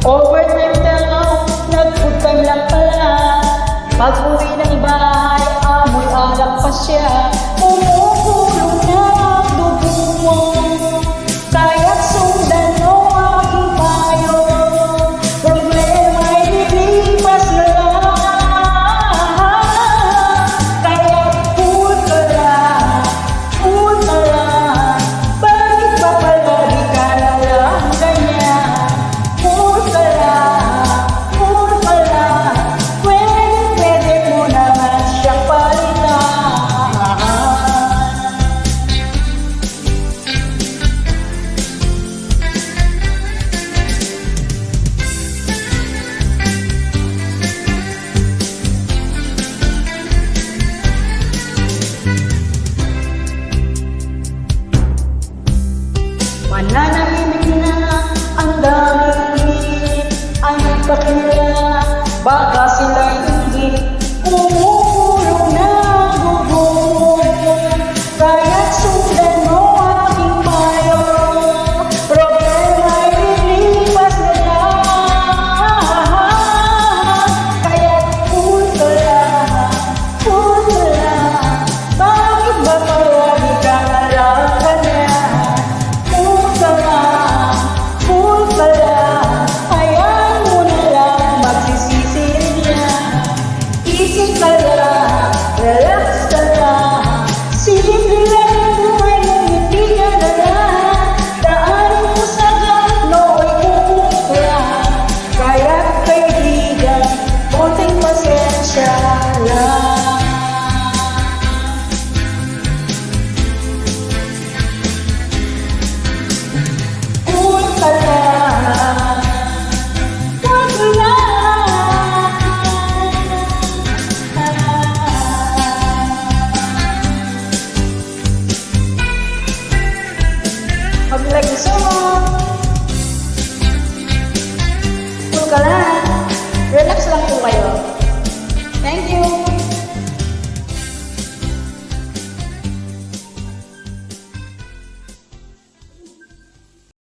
Overtime daw, nag-food time lang pala. Pag-uwi ng bahay, amoy alak pa siya. Umukulong na ang dugo mo, kaya't sundan mo aking payo. Problema'y lilipas na lang, kaya't cool ka lang, cool ka lang. Bakit ba palagi ka na lang ganyan? Cool ka lang, cool ka lang. Pwede mo naman siyang palitan. Mananahimik na ang daming hingin, ay nagpakilala, baka